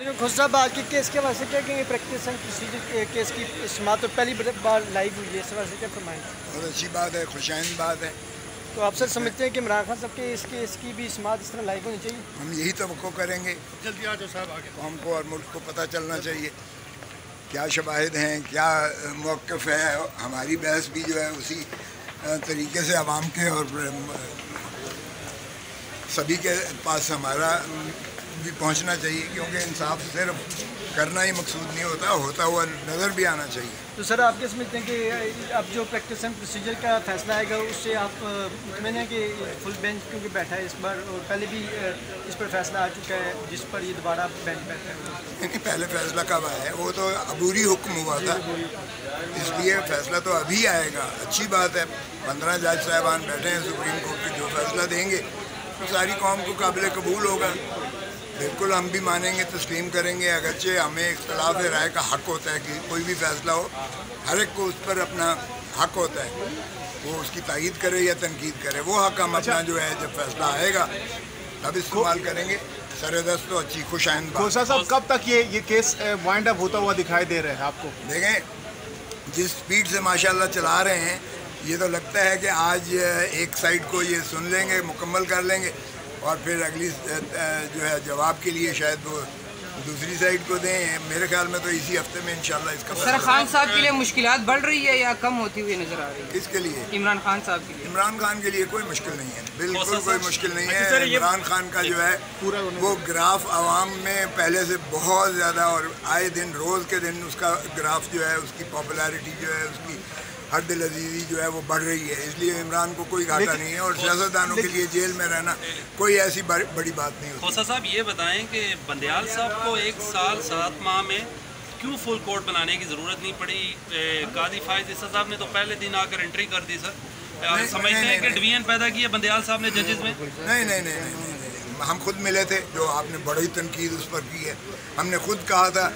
खुश साहब आज के केस के हवाले से क्या कहेंगे? प्रैक्टिस एंड प्रोसीजर केस की समाअत तो पहली बार लाइव हुई है, इस हवाले से क्या फरमाएंगे? बहुत अच्छी बात है, खुशाइंद बात है। तो आप सर समझते हैं कि इमरान खान साहब के इस केस की भी समाअत इस तरह लाइव होनी चाहिए? हम यही तवक्को करेंगे, जल्दी आ जाओ साहब आगे। तो हमको और मुल्क को पता चलना चाहिए क्या शवाहिद हैं, क्या मौक़िफ़ है। हमारी बहस भी जो है उसी तरीके से आवाम के और सभी के पास हमारा भी पहुंचना चाहिए, क्योंकि इंसाफ सिर्फ करना ही मकसूद नहीं होता, होता हुआ नज़र भी आना चाहिए। तो सर आप क्या समझते हैं कि अब जो प्रैक्टिस एंड प्रोसीजर का फैसला आएगा उससे आप मुतमईन हैं कि फुल बेंच क्योंकि बैठा है इस बार, और पहले भी इस पर फैसला आ चुका है जिस पर ये दोबारा बेंच बैठा है? नहीं, पहले फैसला कब आया है? वो तो अबूरी हुक्म हुआ था, इसलिए फैसला तो अभी आएगा। अच्छी बात है, 15 जज साहबान बैठे हैं सुप्रीम कोर्ट के, जो फैसला देंगे तो सारी कौम को काबिल कबूल होगा। बिल्कुल हम भी मानेंगे, तस्लीम करेंगे, अगरचे हमें इख्तलाफ राय का हक़ होता है कि कोई भी फ़ैसला हो, हर एक को उस पर अपना हक़ होता है, वो उसकी तायीद करे या तनकीद करे। वो हक़ हम अपना जो है जब फैसला आएगा तब इस्तेमाल करेंगे। सरेदस्त तो अच्छी खुशाइंद बात। खोसा साहब कब तक ये केस वाइंड अप होता हुआ दिखाई दे रहा है आपको? देखें, जिस स्पीड से माशाल्लाह चला रहे हैं, ये तो लगता है कि आज एक साइड को ये सुन लेंगे, मुकम्मल कर लेंगे और फिर अगली जो है जवाब के लिए शायद वो दूसरी साइड को दें। मेरे ख्याल में तो इसी हफ्ते में इंशाल्लाह इसका सर खान साहब के लिए मुश्किलात बढ़ रही है या कम होती हुई नजर आ रही है? किसके लिए? इमरान खान साहब के लिए। इमरान खान के लिए कोई मुश्किल नहीं है, बिल्कुल कोई मुश्किल नहीं है। इमरान खान का जो है वो ग्राफ आवाम में पहले से बहुत ज़्यादा, और आए दिन रोज़ के दिन उसका ग्राफ जो है, उसकी पॉपुलैरिटी जो है, उसकी हद लजीजी जो है वो बढ़ रही है। इसलिए इमरान को कोई घाटा नहीं है, और सियासतदानों के लिए जेल में रहना कोई ऐसी बड़ी बात नहीं होती। खोसा साहब ये बताएं कि बंदियाल साहब को 1 साल 7 माह में क्यों फुल कोर्ट बनाने की ज़रूरत नहीं पड़ी? काजी फाइज ईसा साहब ने तो पहले दिन आकर एंट्री कर दी सर। समझते हैं कि डिवीजन पैदा किया बंदियाल साहब ने जजेस में? नहीं, हम खुद मिले थे, जो आपने बड़ी तनकीद उस पर की है। हमने खुद कहा था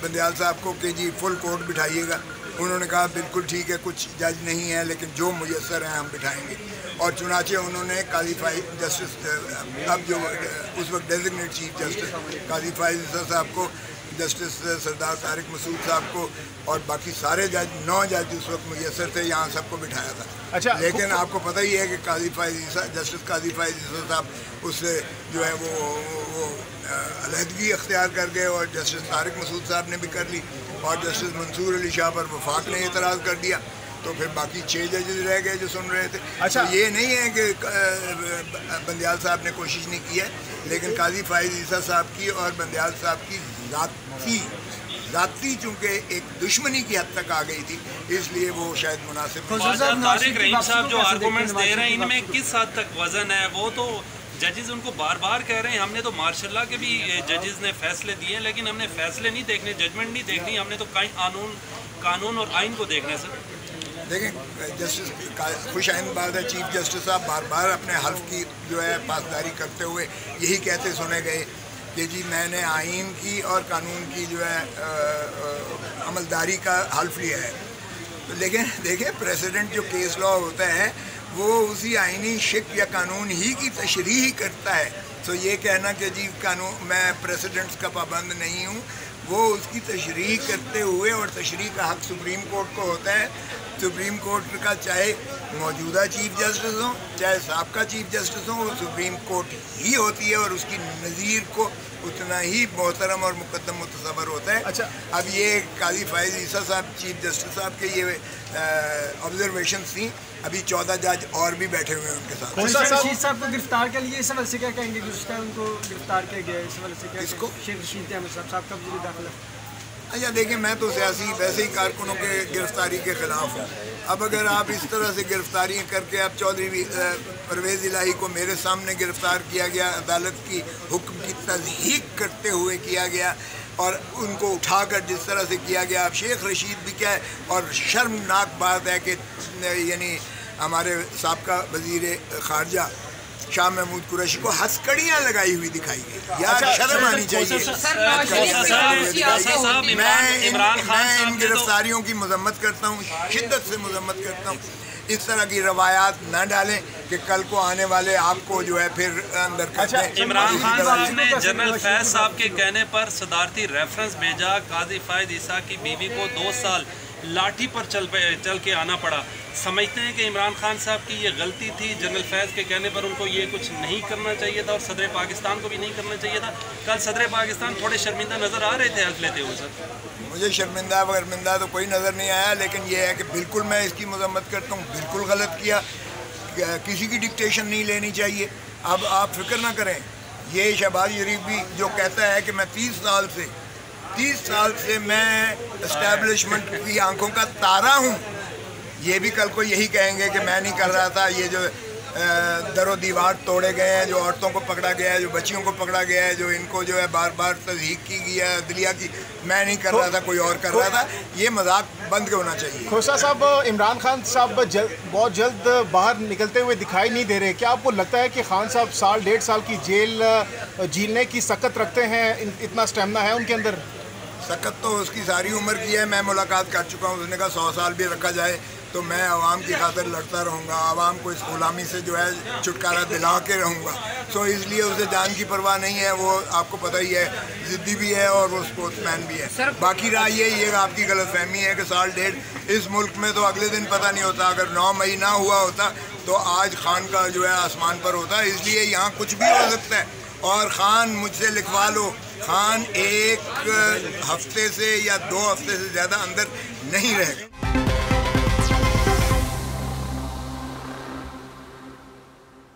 बंदियाल साहब को कि जी फुल कोर्ट बिठाइएगा। उन्होंने कहा बिल्कुल ठीक है, कुछ जज नहीं है लेकिन जो मुयस्सर हैं हम बिठाएंगे। और चुनाचे उन्होंने काजी फाइज जस्टिस, अब जो उस वक्त डेजिग्नेट चीफ जस्टिस काजी फाइज साहब को, जस्टिस सरदार तारिक मसूद साहब को और बाकी सारे जज 9 जज उस वक्त मुयस्सर थे, यहाँ सबको बिठाया था। अच्छा, लेकिन आपको पता ही है कि जस्टिस काजी फाइज साहब उससे जो है वो अलहदगी अख्तियार कर गए, और जस्टिस तारिक मसूद साहब ने भी कर ली, और जस्टिस मंसूर अली शाह पर वफाक ने एतराज़ कर दिया, तो फिर बाकी 6 जजेस रह गए जो सुन रहे थे। अच्छा, तो ये नहीं है कि बंदियाल साहब ने कोशिश नहीं की है, लेकिन काजी फाइज ईसा साहब की और बंदियाल साहब की ज़ाती चूँकि एक दुश्मनी की हद तक आ गई थी, इसलिए वो शायद मुनासिब। तारिक रहीम साहब जो आर्गूमेंट्स दे रहे हैं इनमें किस हद तक वजन है? वो तो जजेस उनको बार बार कह रहे हैं, हमने तो मार्शल के भी जजेस ने फैसले दिए हैं, लेकिन हमने फैसले नहीं देखने, जजमेंट नहीं देखनी, हमने तो कानून और आइन को देखना है सर। देखें, जस्टिस खुशाइंद बात है, चीफ जस्टिस साहब बार बार अपने हल्फ की जो है पासदारी करते हुए यही कहते सुने गए कि जी मैंने आइन की और कानून की जो है अमलदारी का हल्फ लिया है। तो लेकिन देखें, प्रेसिडेंट जो केस लॉ होता है वो उसी आइनी शिक या कानून ही की तशरीह करता है। तो ये कहना कि जी कानून मैं प्रेसिडेंट्स का पाबंद नहीं हूँ, वो उसकी तशरीह करते हुए, और तशरीह का हक़ सुप्रीम कोर्ट को होता है। सुप्रीम कोर्ट का चाहे मौजूदा चीफ जस्टिस हो चाहे साबका चीफ जस्टिस हो, वो सुप्रीम कोर्ट ही होती है और उसकी नज़ीर को उतना ही मोहतरम और मुकद्दम मुतसबर होता है। अच्छा, अब ये काजी फाइज ईसा साहब चीफ जस्टिस साहब के ये ऑब्जर्वेशन थी, अभी 14 जज और भी बैठे हुए हैं उनके साथ। रशीद साहब को गिरफ्तार कर लिए, इस हवाले से क्या कहेंगे? उनको गिरफ्तार किया गया, इस हवाले से क्या? किसको? शेख रशीद अहमद साहब का वज़ीर दाखिला। अच्छा देखिए, मैं तो सियासी वैसे ही कारकुनों के गिरफ्तारी के ख़िलाफ़ हूँ। अब अगर आप इस तरह से गिरफ्तारियाँ करके, अब चौधरी परवेज़ इलाही को मेरे सामने गिरफ़्तार किया गया, अदालत की हुक्म की तज़हीक करते हुए किया गया, और उनको उठाकर जिस तरह से किया गया। अब शेख रशीद भी क्या है, और शर्मनाक बात है कि यानी हमारे साबका वज़ीर ख़ारजा शाह महमूद कुरैशी को हथकड़ियाँ लगाई हुई दिखाई गई। यार शर्म आनी चाहिए। मैं इन गिरफ्तारियों की मजम्मत करता हूँ, शिद्दत से मजम्मत करता हूँ। इस तरह की रवायात न डालें कि कल को आने वाले आपको जो है फिर अंदर कर दें। इमरान खान साहब ने जनरल फैज साहब के कहने पर सदारती रेफरेंस भेजा, काजी फायद ईसा की बीवी को 2 साल लाठी पर चल के आना पड़ा। समझते हैं कि इमरान खान साहब की ये गलती थी, जनरल फैज़ के कहने पर उनको ये कुछ नहीं करना चाहिए था और सदर पाकिस्तान को भी नहीं करना चाहिए था। कल सदर पाकिस्तान थोड़े शर्मिंदा नज़र आ रहे थे हल्फ लेते हुए। सर मुझे शर्मिंदा तो कोई नज़र नहीं आया, लेकिन ये है कि बिल्कुल मैं इसकी मजम्मत करता हूँ, बिल्कुल गलत किया, किसी की डिक्टेशन नहीं लेनी चाहिए। अब आप फिक्र ना करें, ये शहबाज शरीफ भी जो कहता है कि मैं 30 साल से मैं इस्टेब्लिशमेंट की आंखों का तारा हूँ, ये भी कल को यही कहेंगे कि मैं नहीं कर रहा था। ये जो दरो दीवार तोड़े गए हैं, जो औरतों को पकड़ा गया है, जो बच्चियों को पकड़ा गया है, जो इनको जो है बार बार तज़हीक की गई है अदलिया की, मैं नहीं कर रहा था, कोई और कर रहा था, ये मजाक बंद होना चाहिए। खोसा साहब, इमरान खान साहब बहुत जल्द बाहर निकलते हुए दिखाई नहीं दे रहे, क्या आपको लगता है कि खान साहब 1.5 साल की जेल जीने की सकत रखते हैं, इतना स्टेमिना है उनके अंदर? सकत तो उसकी सारी उम्र की है, मैं मुलाकात कर चुका हूँ, उसने कहा 100 साल भी रखा जाए तो मैं आवाम की खातिर लड़ता रहूँगा, आवाम को इस गुलामी से जो है छुटकारा दिला के रहूँगा। सो इसलिए उसे जान की परवाह नहीं है, वो आपको पता ही है, ज़िद्दी भी है और वो स्पोर्ट्समैन भी है। बाकी रहा ये आपकी गलतफहमी है कि 1.5 इस मुल्क में तो अगले दिन पता नहीं होता, अगर 9 मई ना हुआ होता तो आज खान का जो है आसमान पर होता, इसलिए यहाँ कुछ भी हो सकता है। और खान मुझसे लिखवा लो, खान 1 हफ्ते से या 2 हफ्ते से ज़्यादा अंदर नहीं रहेगा।